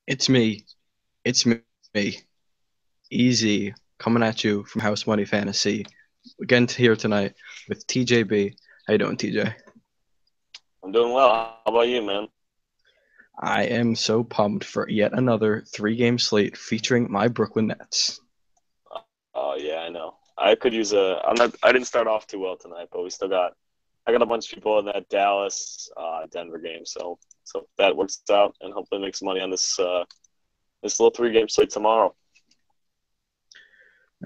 It's me. It's me. Easy coming at you from House Money Fantasy. Again here tonight with TJB. How you doing, TJ? I'm doing well. How about you, man? I am so pumped for yet another three-game slate featuring my Brooklyn Nets. Oh yeah, I know. I could use a. I'm not. I didn't start off too well tonight, but we still got. I got a bunch of people in that Dallas, Denver game, so if that works out, and hopefully make some money on this little 3 game slate tomorrow.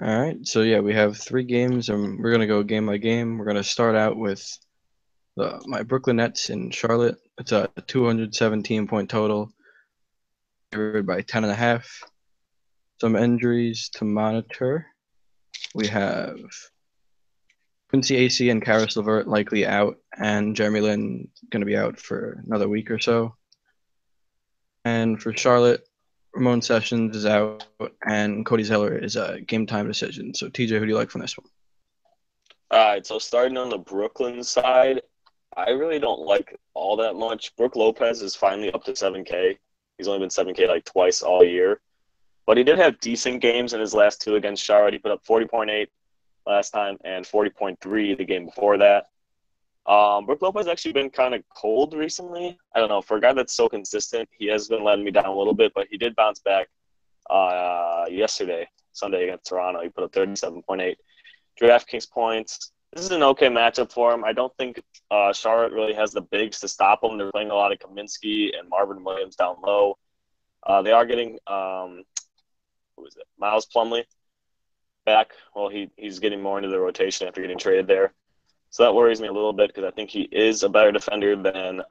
All right, so yeah, we have three games, and we're gonna go game by game. We're gonna start out with my Brooklyn Nets in Charlotte. It's a 217 point total, favored by 10.5. Some injuries to monitor. We have Quincy AC and Karis LeVert likely out, and Jeremy Lin going to be out for another week or so. And for Charlotte, Ramon Sessions is out, and Cody Zeller is a game time decision. So, TJ, who do you like from this one? All right, so starting on the Brooklyn side, I really don't like all that much. Brook Lopez is finally up to 7K. He's only been 7K like twice all year, but he did have decent games in his last two against Charlotte. He put up 40.8 last time and 40.3 the game before that. Brook Lopez actually been kind of cold recently. I don't know. For a guy that's so consistent, he has been letting me down a little bit, but he did bounce back yesterday, Sunday against Toronto. He put up 37.8 DraftKings points. This is an okay matchup for him. I don't think Charlotte really has the bigs to stop him. They're playing a lot of Kaminsky and Marvin Williams down low. They are getting who is it? Miles Plumlee back. Well, he's getting more into the rotation after getting traded there. So that worries me a little bit because I think he is a better defender than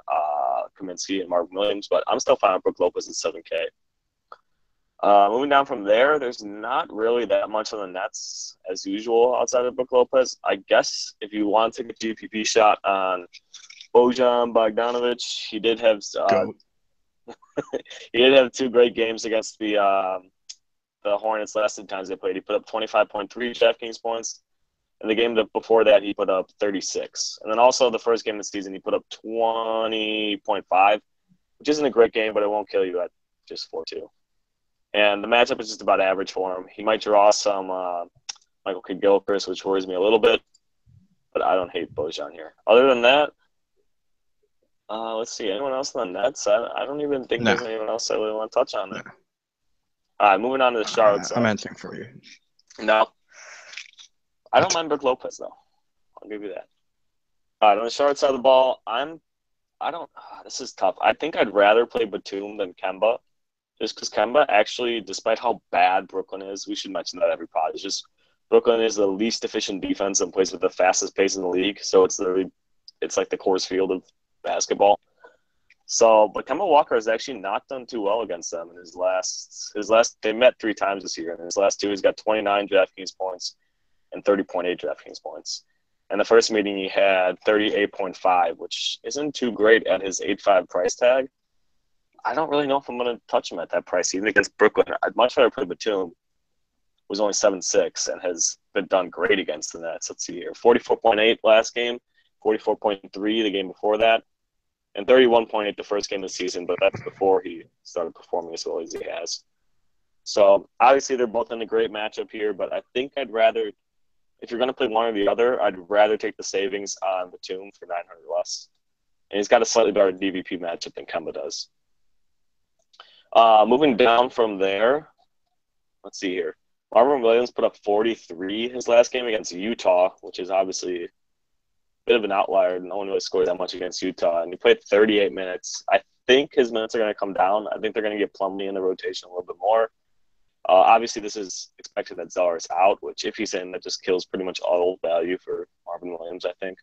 Kaminsky and Marvin Williams, but I'm still fine with Brook Lopez at 7K. Moving down from there, there's not really that much on the Nets as usual outside of Brook Lopez. I guess if you want to take a GPP shot on Bojan Bogdanovic, Go. he did have two great games against the Hornets last two times they played. He put up 25.3 DraftKings points. And the game before that, he put up 36. And then also the first game of the season, he put up 20.5, which isn't a great game, but it won't kill you at just 4-2. And the matchup is just about average for him. He might draw some Michael Kidd-Gilchrist, which worries me a little bit, but I don't hate Bojan here. Other than that, let's see. Anyone else on the Nets? I don't even think No, there's anyone else I really want to touch on no. there. All right, moving on to the Charlotte I'm side. answering for you. No, I don't mind Brook Lopez, though. I'll give you that. All right, on the Charlotte side of the ball, I don't. This is tough. I think I'd rather play Batum than Kemba, just because Kemba actually, despite how bad Brooklyn is, we should mention that every pod. It's just Brooklyn is the least efficient defense and plays with the fastest pace in the league. So it's like the Coors Field of basketball. So, but Kemba Walker has actually not done too well against them in his last. They met 3 times this year, and in his last two, he's got 29 DraftKings points and 30.8 DraftKings points. And the first meeting he had 38.5, which isn't too great at his 8.5 price tag. I don't really know if I'm going to touch him at that price, even against Brooklyn. I'd much rather play Batum, who's only 7.6 and has been done great against the Nets. Let's see here. 44.8 last game, 44.3 the game before that, and 31.8 the first game of the season, but that's before he started performing as well as he has. So obviously they're both in a great matchup here, but I think I'd rather, if you're going to play one or the other, I'd rather take the savings on Batum for 900 less. And he's got a slightly better DVP matchup than Kemba does. Moving down from there, let's see here. Marvin Williams put up 43 his last game against Utah, which is obviously a bit of an outlier. No one really scored that much against Utah. And he played 38 minutes. I think his minutes are going to come down. I think they're going to get Plumlee in the rotation a little bit more. Obviously, this is expected that Zeller is out, which if he's in, that just kills pretty much all value for Marvin Williams, I think.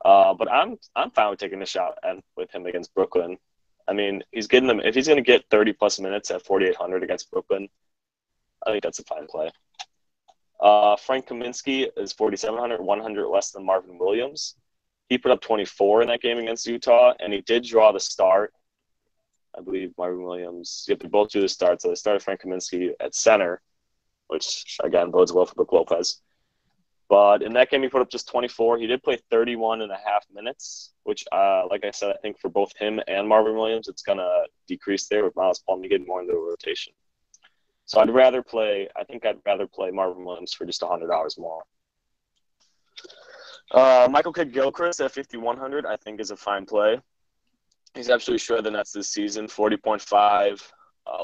But I'm fine with taking a shot with him against Brooklyn. I mean, he's getting them. If he's going to get 30-plus minutes at 4,800 against Brooklyn, I think that's a fine play. Frank Kaminsky is 4,700, 100 less than Marvin Williams. He put up 24 in that game against Utah, and he did draw the start. I believe Marvin Williams. You have to both do the start. So they started Frank Kaminsky at center, which, again, bodes well for Brook Lopez. But in that game, he put up just 24. He did play 31 and a half minutes, which, like I said, I think for both him and Marvin Williams, it's going to decrease there with Miles Plumlee getting more into the rotation. So I'd rather play Marvin Williams for just $100 more. Michael Kidd-Gilchrist at 5,100, I think, is a fine play. He's absolutely shredded the Nets this season, 40.5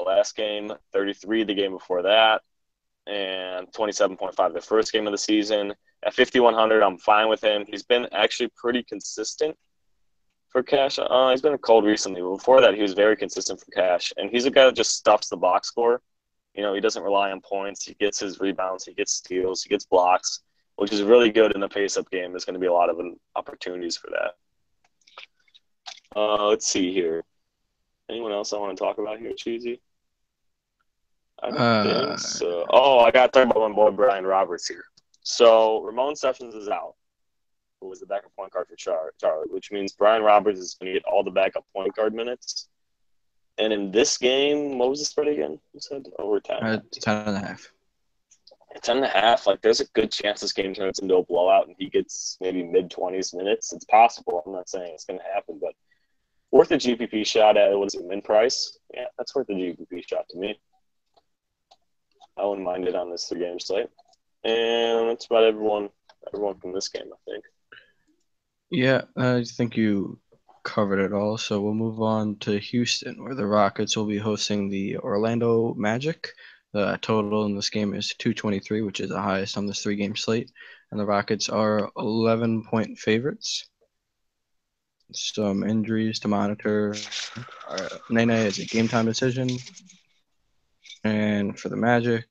last game, 33 the game before that, and 27.5 the first game of the season. At 5,100, I'm fine with him. He's been actually pretty consistent for cash. He's been cold recently. Before that, he was very consistent for cash, and he's a guy that just stuffs the box score. You know, he doesn't rely on points. He gets his rebounds. He gets steals. He gets blocks, which is really good in the pace-up game. There's going to be a lot of opportunities for that. Let's see here. Anyone else I want to talk about here, Cheezi? I don't think so. Oh, I got to talk about my boy Brian Roberts here. So Ramon Sessions is out, who was the backup point guard for Charlotte, which means Brian Roberts is going to get all the backup point guard minutes. And in this game, what was the spread again? You said over 10. 10.5. 10.5. Like, there's a good chance this game turns into a blowout and he gets maybe mid-20s minutes. It's possible. I'm not saying it's going to happen, but worth a GPP shot at, what is it, min price? Yeah, that's worth a GPP shot to me. I wouldn't mind it on this 3-game slate. And that's about everyone from this game, I think. Yeah, I think you covered it all. So we'll move on to Houston, where the Rockets will be hosting the Orlando Magic. The total in this game is 223, which is the highest on this 3-game slate. And the Rockets are 11-point favorites. Some injuries to monitor. Nene is a game-time decision. And for the Magic,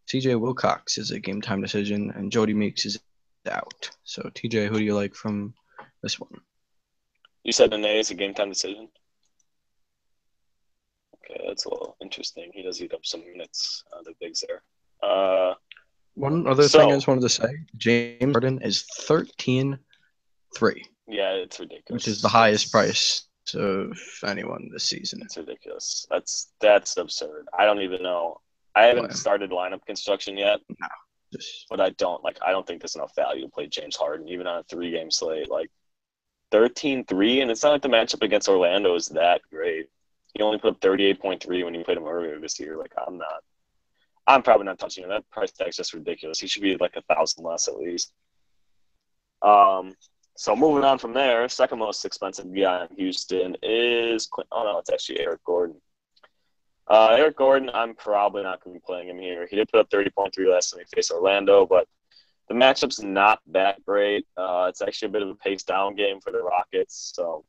TJ Wilcox is a game-time decision, and Jody Meeks is out. So, TJ, who do you like from this one? You said Nene is a game-time decision? Okay, that's a little interesting. He does eat up some minutes, the bigs there. One other thing I just wanted to say, James Harden is 13-3. Yeah, it's ridiculous. Which is the highest price of anyone this season. It's ridiculous. That's absurd. I don't even know. I haven't started lineup construction yet. No. But I don't think there's enough value to play James Harden, even on a 3-game slate. Like 13-3, and it's not like the matchup against Orlando is that great. He only put up 38.3 when you played him earlier this year. Like, I'm probably not touching him. That price tag's just ridiculous. He should be like 1,000 less at least. So moving on from there, second most expensive guy in Houston is it's actually Eric Gordon. Eric Gordon, I'm probably not going to be playing him here. He did put up 30.3 last time he faced Orlando, but the matchup's not that great. It's actually a bit of a pace down game for the Rockets, so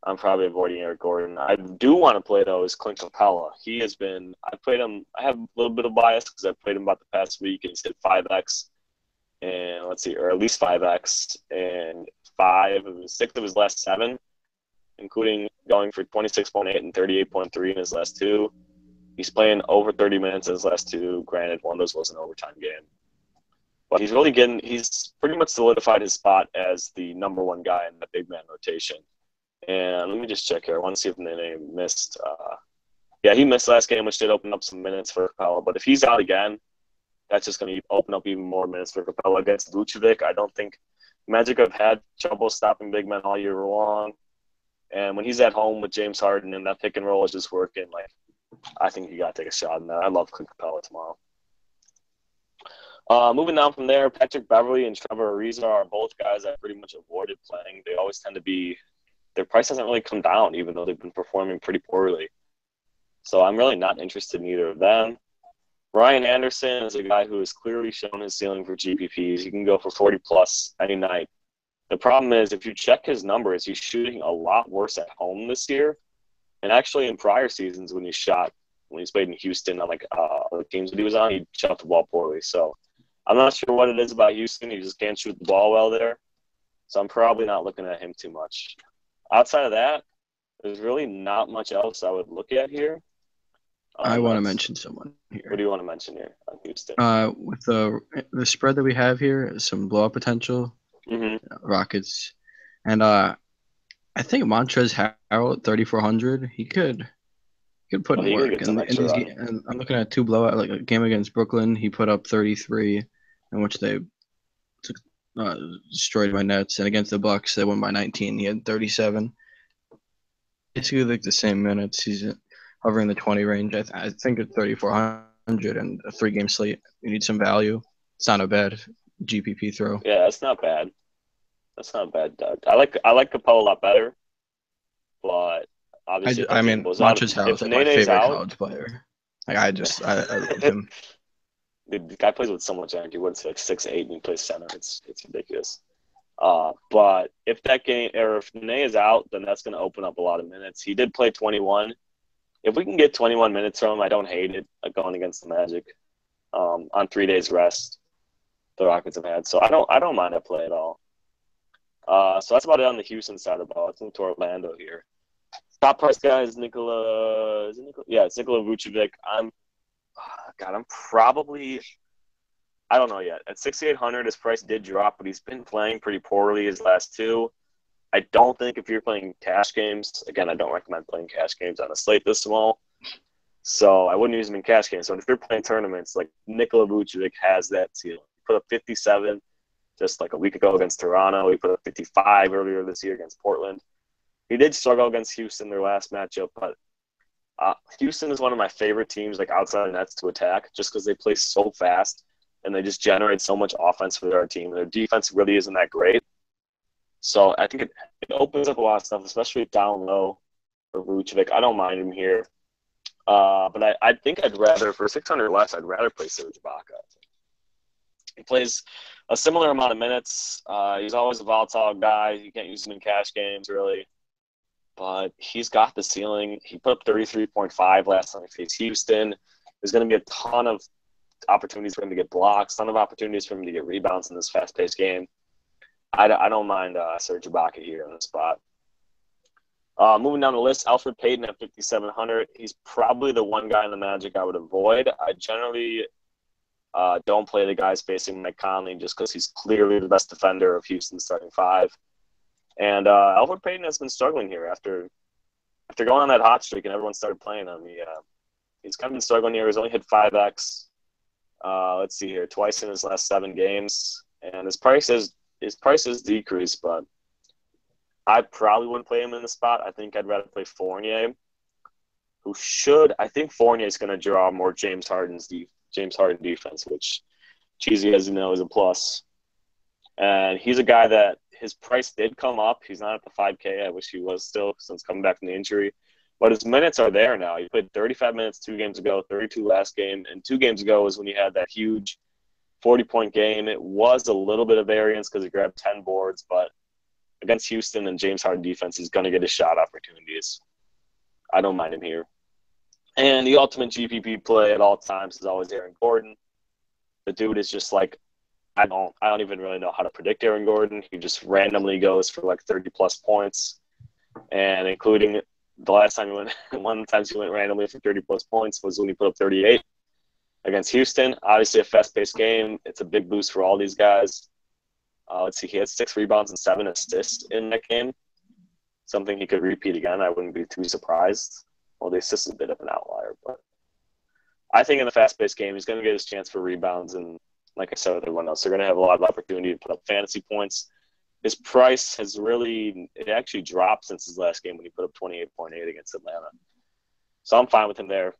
I'm probably avoiding Eric Gordon. I do want to play, though, is Clint Capella. He has been – I played him – I have a little bit of bias because I played him about the past week, and he's hit 5X. And let's see, or at least 5X, and 6 of his last 7, including going for 26.8 and 38.3 in his last 2. He's playing over 30 minutes in his last 2. Granted, one of those was an overtime game. But he's pretty much solidified his spot as the number 1 guy in the big man rotation. And let me just check here. I want to see if Nene missed. He missed last game, which did open up some minutes for Capella. But if he's out again, that's just going to open up even more minutes for Capella against Vucevic. I don't think Magic have had trouble stopping big men all year long. And when he's at home with James Harden and that pick and roll is just working, like, I think you got to take a shot in that. I love Clint Capella tomorrow. Moving down from there, Patrick Beverley and Trevor Ariza are both guys I pretty much avoided playing. They always tend to be – their price hasn't really come down, even though they've been performing pretty poorly. So I'm really not interested in either of them. Ryan Anderson is a guy who has clearly shown his ceiling for GPPs. He can go for 40-plus any night. The problem is, if you check his numbers, he's shooting a lot worse at home this year. And actually, in prior seasons, when he's played in Houston on other teams that he was on, he shot the ball poorly. So I'm not sure what it is about Houston. He just can't shoot the ball well there. So I'm probably not looking at him too much. Outside of that, there's really not much else I would look at here. I want to mention someone here. What do you want to mention here on Houston? With the spread that we have here, some blowout potential. Rockets, and I think Montrezl Harrell at 3,400. He could put in work. And I'm looking at 2 blowout, like a game against Brooklyn. He put up 33. in which they destroyed my Nets, and against the Bucks they won by 19. He had 37. Basically like the same minutes. He's hovering the 20 range. I think it's 3,400 and a 3-game slate. You need some value. It's not a bad GPP throw. Yeah, that's not bad. That's not bad, Doug. I like Capella a lot better, but obviously if that team goes out, Montrezl is if like my Nene's favorite out, college player. Like I love him. the guy plays with so much energy. What's like 6'8" and he plays center. It's ridiculous. But if that game or if Nene is out, then that's going to open up a lot of minutes. He did play 21. If we can get 21 minutes from him, I don't hate it. Like going against the Magic on 3 days rest the Rockets have had. So I don't mind that play at all. So that's about it on the Houston side of the ball. Let's move to Orlando here. Top price guy is Nikola. Is it Nikola? Yeah, it's Nikola Vucevic. I'm probably. I don't know yet. At 6,800, his price did drop, but he's been playing pretty poorly his last two. I don't think if you're playing cash games, again, I don't recommend playing cash games on a slate this small. So I wouldn't use him in cash games. So if you're playing tournaments, like Nikola Vucevic has that ceiling. He put up 57 just like a week ago against Toronto. He put up 55 earlier this year against Portland. He did struggle against Houston their last matchup, but Houston is one of my favorite teams, like outside the Nets, to attack just because they play so fast and they just generate so much offense for their team. Their defense really isn't that great. So I think it opens up a lot of stuff, especially down low for Vucevic. I don't mind him here. But I think I'd rather, for 600 less, I'd rather play Serge Ibaka. He plays a similar amount of minutes. He's always a volatile guy. You can't use him in cash games, really. But he's got the ceiling. He put up 33.5 last time he faced Houston. There's going to be a ton of opportunities for him to get blocks, ton of opportunities for him to get rebounds in this fast-paced game. I don't mind Serge Ibaka here on the spot. Moving down the list, Alfred Payton at 5,700. He's probably the one guy in the Magic I would avoid. I generally don't play the guys facing Mike Conley just because he's clearly the best defender of Houston's starting five. And Alfred Payton has been struggling here after going on that hot streak and everyone started playing him. He's kind of been struggling here. He's only hit 5x. Let's see here, twice in his last 7 games, and his price is decreased, but I probably wouldn't play him in the spot. I think I'd rather play Fournier, who should. I think Fournier is going to draw more James Harden defense, which Cheezi, as you know, is a plus. And he's a guy that his price did come up. He's not at the 5K. I wish he was still since coming back from the injury. But his minutes are there now. He played 35 minutes 2 games ago, 32 last game. And 2 games ago was when he had that huge 40-point game. It was a little bit of variance because he grabbed 10 boards. But against Houston and James Harden defense, he's going to get his shot opportunities. I don't mind him here. And the ultimate GPP play at all times is always Aaron Gordon. The dude is just like, I don't even really know how to predict Aaron Gordon. He just randomly goes for like 30-plus points. And including the last time he went, one of the times he went randomly for 30-plus points was when he put up 38 against Houston. Obviously a fast-paced game. It's a big boost for all these guys. Let's see, he had 6 rebounds and 7 assists in that game. Something he could repeat again. I wouldn't be too surprised. Well, the assist is a bit of an outlier, but I think in the fast-paced game, he's going to get his chance for rebounds. And like I said with everyone else, they're going to have a lot of opportunity to put up fantasy points. His price has it actually dropped since his last game when he put up 28.8 against Atlanta. So I'm fine with him there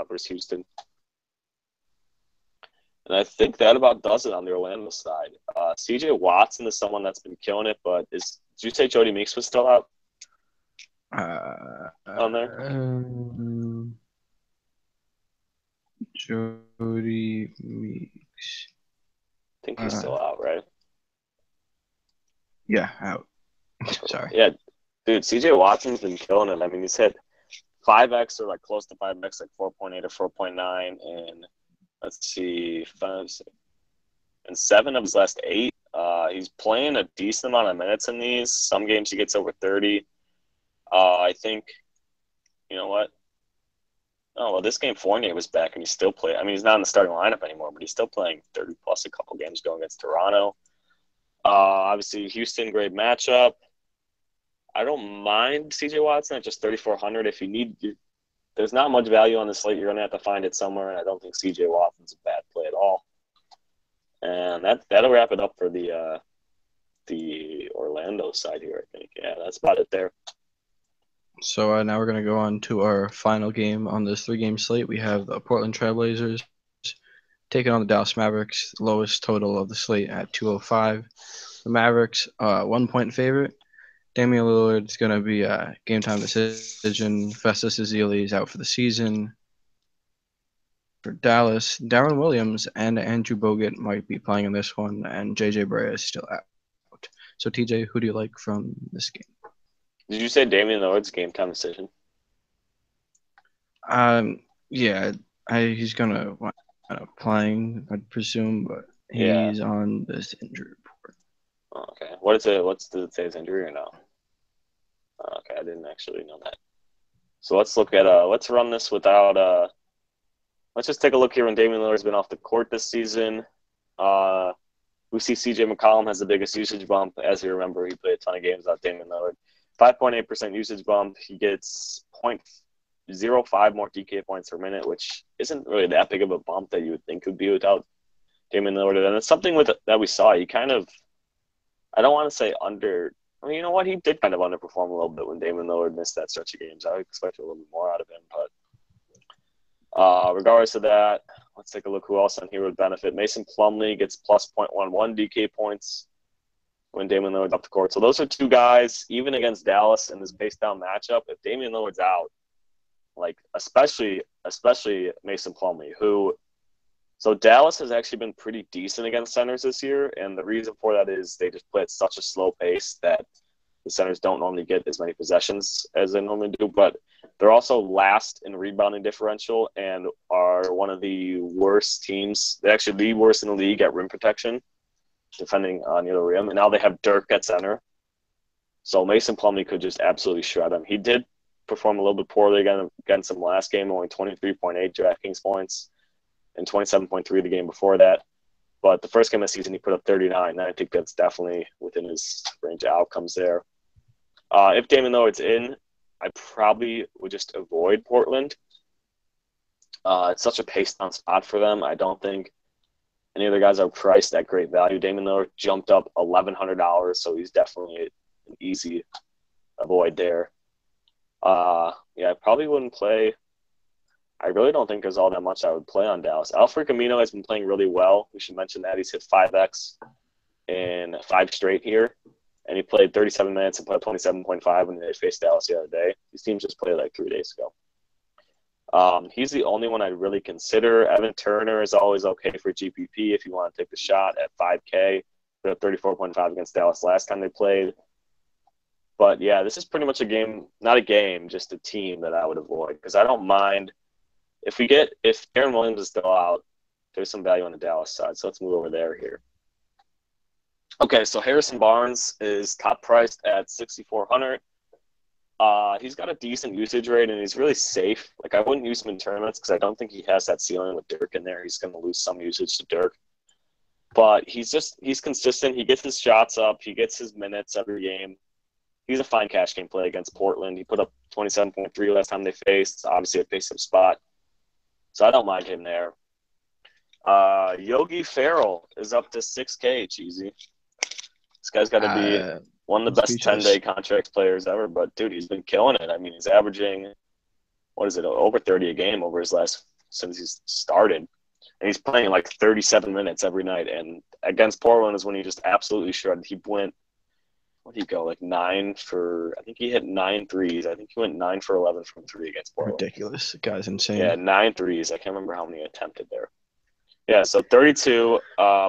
versus Houston. And I think that about does it on the Orlando side. C.J. Watson is someone that's been killing it, but did you say Jody Meeks was still out on there? Jody Meeks. I think he's still out, right? Yeah, out. Sorry. Yeah, dude, C.J. Watson's been killing it. I mean, he's hit 5x or like close to 5x, like 4.8 or 4.9, and let's see, 5, 6, and 7 of his last 8. He's playing a decent amount of minutes in these. Some games he gets over 30. I think, you know what? Oh, well, this game Fournier was back and he's still playing. I mean, he's not in the starting lineup anymore, but he's still playing 30-plus a couple games ago against Toronto. Obviously, Houston, great matchup. I don't mind C.J. Watson at just 3,400. If you need – there's not much value on the slate. You're going to have to find it somewhere, and I don't think C.J. Watson's a bad play at all. And that'll wrap it up for the Orlando side here, I think. Yeah, that's about it there. So now we're going to go on to our final game on this 3-game slate. We have the Portland Trailblazers taking on the Dallas Mavericks, lowest total of the slate at 205. The Mavericks, 1-point favorite. Damian Lillard is going to be a game time decision. Festus Ezeli is out for the season. For Dallas, Darren Williams and Andrew Bogut might be playing in this one, and JJ Barea is still out. So TJ, who do you like from this game? Did you say Damian Lillard's game time decision? Yeah, he's gonna wind up playing, I'd presume, but Yeah. he's on this injury report. Oh, okay. What is it? Does it say his injury or no? Oh, okay, I didn't actually know that. So let's look at let's run this without let's just take a look here when Damian Lillard's been off the court this season. We see CJ McCollum has the biggest usage bump. As you remember, he played a ton of games without Damian Lillard. 5.8% usage bump. He gets 0.05 more DK points per minute, which isn't really that big of a bump that you would think would be without Damian Lillard. And it's something that we saw. He kind of, I don't want to say you know what? He did kind of underperform a little bit when Damian Lillard missed that stretch of games. I expected a little bit more out of him. But regardless of that, let's take a look who else on here would benefit. Mason Plumlee gets plus 0.11 DK points when Damian Lillard's up the court. So those are two guys, even against Dallas in this base down matchup, if Damian Lillard's out, like especially Mason Plumlee, so Dallas has actually been pretty decent against centers this year, and the reason for that is they just play at such a slow pace that the centers don't normally get as many possessions as they normally do, but they're also last in rebounding differential and are one of the worst teams. They're actually the worst in the league at rim protection, defending near the rim. And now they have Dirk at center. So Mason Plumlee could just absolutely shred him. He did perform a little bit poorly against him last game, only 23.8 DraftKings points and 27.3 the game before that. But the first game of the season, he put up 39, and I think that's definitely within his range of outcomes there. If Damian Lillard's in, I probably would just avoid Portland. It's such a pace-down spot for them. I don't think any of the guys are priced at great value. Damian Lillard jumped up $1,100, so he's definitely an easy avoid there. I probably wouldn't play. I really don't think there's all that much I would play on Dallas. Alfred Camino has been playing really well. We should mention that. He's hit 5X in 5 straight here. And he played 37 minutes and put up 27.5 when they faced Dallas the other day. These teams just played like 3 days ago. He's the only one I'd really consider. Evan Turner is always okay for GPP if you want to take the shot at 5K. Put up 34.5 against Dallas last time they played. But, yeah, this is pretty much a game, not a game, just a team that I would avoid. Because I don't mind if Darren Williams is still out, there's some value on the Dallas side. So let's move over there here. Okay, so Harrison Barnes is top priced at $6,400. He's got a decent usage rate, and he's really safe. Like, I wouldn't use him in tournaments because I don't think he has that ceiling with Dirk in there. He's going to lose some usage to Dirk. But he's consistent. He gets his shots up. He gets his minutes every game. He's a fine cash game play against Portland. He put up 27.3 last time they faced. It's obviously a face-up spot. So I don't mind him there. Yogi Ferrell is up to 6K, Cheezi. This guy's got to be one of the best 10-day contract players ever. But, dude, he's been killing it. I mean, he's averaging, over 30 a game over since he's started. And he's playing like 37 minutes every night. And against Portland is when he just absolutely shredded. He went, what did he go, like 9 for – I think he hit 9 threes. I think he went 9 for 11 from 3 against Portland. Ridiculous. The guy's insane. Yeah, 9 threes. I can't remember how many attempted there. Yeah, so 32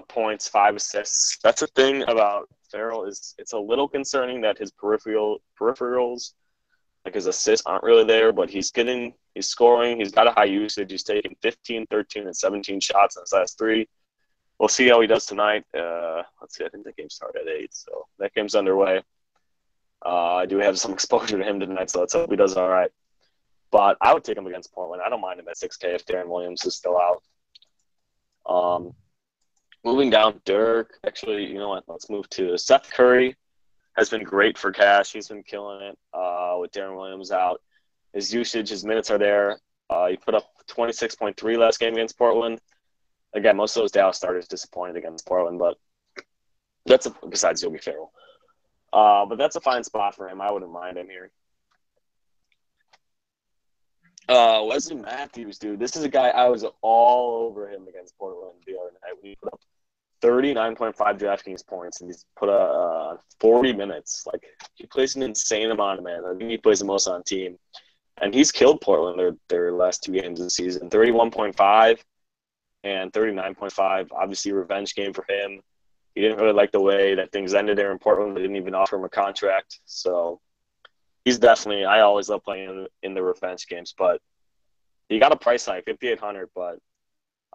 points, 5 assists. That's the thing about Ferrell is it's a little concerning that his peripherals, like his assists, aren't really there, but he's scoring. He's got a high usage. He's taking 15, 13, and 17 shots in his last 3. We'll see how he does tonight. Let's see. I think that game started at 8, so that game's underway. I do have some exposure to him tonight, so let's hope he does all right. But I would take him against Portland. I don't mind him at 6K if Darren Williams is still out. Moving down, Dirk. Actually, you know what? Let's move to Seth Curry. Has been great for cash. He's been killing it with Darren Williams out. His usage, his minutes are there. He put up 26.3 last game against Portland. Again, most of those Dallas starters disappointed against Portland, but besides Yogi Ferrell. But that's a fine spot for him. I wouldn't mind him here. Wesley Matthews, dude. This is a guy I was all over him against Portland the other night. We put up 39.5 DraftKings points, and he's put 40 minutes. Like, he plays an insane amount of minutes. I think he plays the most on team. And he's killed Portland their last 2 games of the season, 31.5 and 39.5. Obviously, a revenge game for him. He didn't really like the way that things ended there in Portland. They didn't even offer him a contract. So he's definitely – I always love playing in the revenge games. But he got a price hike, $5,800. But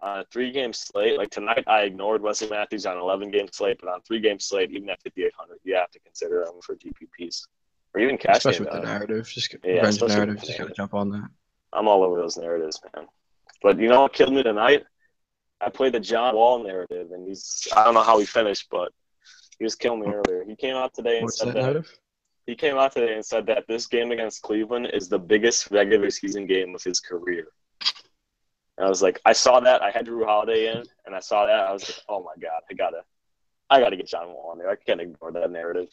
on a 3-game slate, like tonight I ignored Wesley Matthews on an 11-game slate. But on a 3-game slate, even at $5,800, you have to consider him for DPPs. Or even cash especially game. With the narrative. Just revenge narrative. Just got to jump on that. I'm all over those narratives, man. But you know what killed me tonight? I played the John Wall narrative, and I don't know how he finished, but he was killing me earlier. He came out today and said that he came out today and said that this game against Cleveland is the biggest regular season game of his career. And I was like, I saw that. I had Drew Holiday in, and I saw that. I was like, oh my God, I gotta get John Wall in there. I can't ignore that narrative.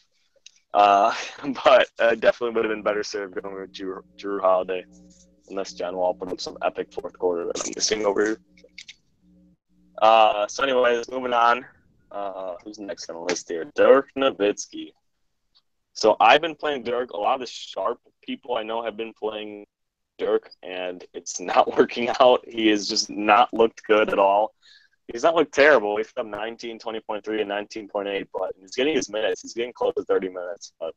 But I definitely would have been better served going with Drew Holiday, unless John Wall put up some epic fourth quarter that I'm missing over here. So anyways, moving on. Who's next on the list here? Dirk Nowitzki. So I've been playing Dirk. A lot of the sharp people I know have been playing Dirk, and it's not working out. He has just not looked good at all. He's not looked terrible. He's up 19, 20.3, and 19.8, but he's getting his minutes. He's getting close to 30 minutes, but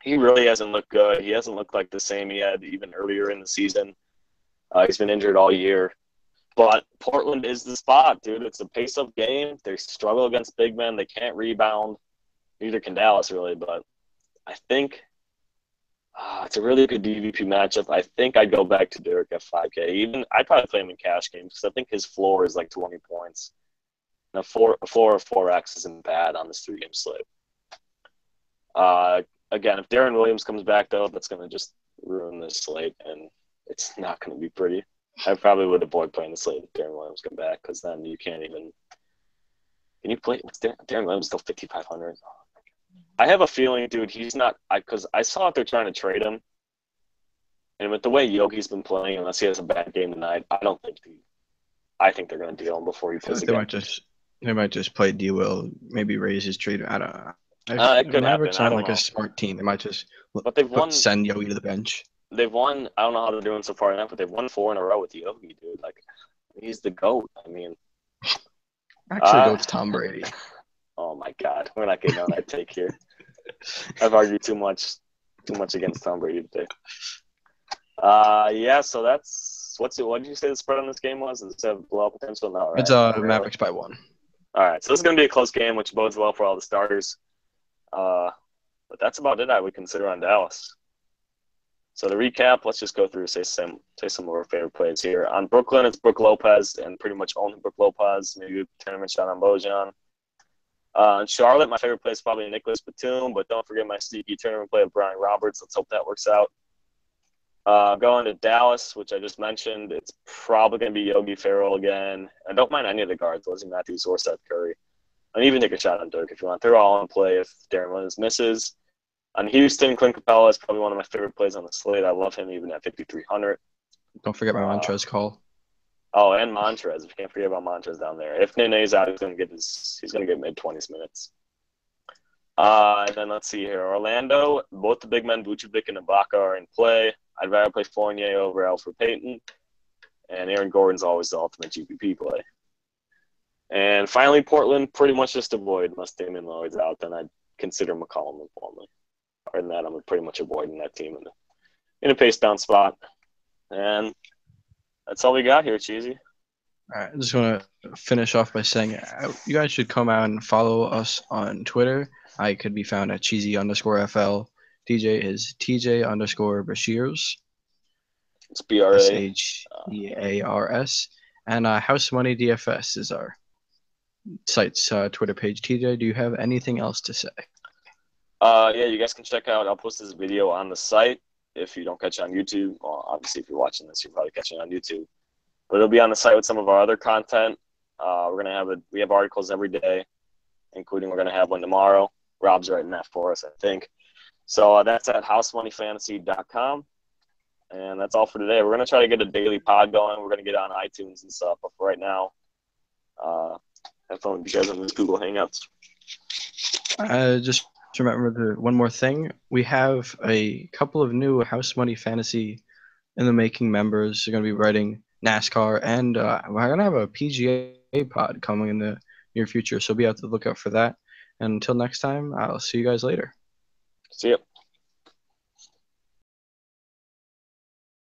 he really hasn't looked good. He hasn't looked like the same he had even earlier in the season. He's been injured all year. But Portland is the spot, dude. It's a pace-up game. They struggle against big men. They can't rebound. Neither can Dallas, really. But I think it's a really good DVP matchup. I think I'd go back to Dirk at 5K. I'd probably play him in cash games because I think his floor is like 20 points. Now, a floor of 4X isn't bad on this 3-game slate. Again, if Darren Williams comes back, though, that's going to just ruin this slate, and it's not going to be pretty. I probably would avoid playing the slate if Darren Williams come back because then you can't even – can you play – Darren Williams still 5,500. I have a feeling, dude, he's not – because I saw if they're trying to trade him, and with the way Yogi's been playing, unless he has a bad game tonight, I think they're going to deal him before he plays again. They might just play D-Will, maybe raise his trade. I don't know. It could Mavericks happen. aren't like a smart team. They might just send Yogi to the bench. They've won. I don't know how they're doing so far enough, but they've won 4 in a row with Yogi, dude. Like, he's the GOAT. I mean, actually, GOAT's Tom Brady. Oh my God, we're not getting on that take here. I've argued too much against Tom Brady today. Yeah. So that's what did you say the spread on this game was? Instead of blowout potential, no, right? It's Mavericks by 1. All right, so this is going to be a close game, which bodes well for all the starters. But that's about it I would consider on Dallas. So to recap, let's just go through say some of our favorite plays here. On Brooklyn, it's Brook Lopez, and pretty much only Brook Lopez. Maybe a tournament shot on Bojan. In Charlotte, my favorite play is probably Nicholas Batum, but don't forget my sneaky tournament play of Brian Roberts. Let's hope that works out. Going to Dallas, which I just mentioned, it's probably going to be Yogi Ferrell again. I don't mind any of the guards, Wesley Matthews or Seth Curry. And even take a shot on Dirk if you want. They're all in play if Darren Williams misses. On Houston, Clint Capella is probably one of my favorite plays on the slate. I love him even at 5,300. Don't forget my Montrez call. Oh, and Montrez. If you can't forget about Montrez down there. If Nene's out, he's going to get mid-20s minutes. And then let's see here. Orlando, both the big men, Vucevic and Ibaka, are in play. I'd rather play Fournier over Alfred Payton. And Aaron Gordon's always the ultimate GPP play. And finally, Portland, pretty much just avoid unless Damian Lillard's out. Then I'd consider McCollum and Plumlee. Other than that, I'm pretty much avoiding that team in a pace-down spot. And that's all we got here, Cheezi. All right, I just want to finish off by saying you guys should come out and follow us on Twitter. I could be found at Cheezi_FL. DJ is TJ_Bashirs. It's BRA. SHEARS. And House Money DFS is our site's Twitter page. TJ, do you have anything else to say? Yeah, you guys can check out. I'll post this video on the site if you don't catch it on YouTube. Well, obviously, if you're watching this, you're probably catching it on YouTube. But it'll be on the site with some of our other content. We have articles every day, including we're gonna have one tomorrow. Rob's writing that for us, I think. So that's at housemoneyfantasy.com. And that's all for today. We're gonna try to get a daily pod going. We're gonna get on iTunes and stuff. But for right now, have fun with you guys on this Google Hangouts. Just remember one more thing. We have a couple of new House Money Fantasy in the making members. They're going to be writing NASCAR, and we're going to have a PGA pod coming in the near future. So be out to the lookout for that. And until next time, I'll see you guys later. See ya.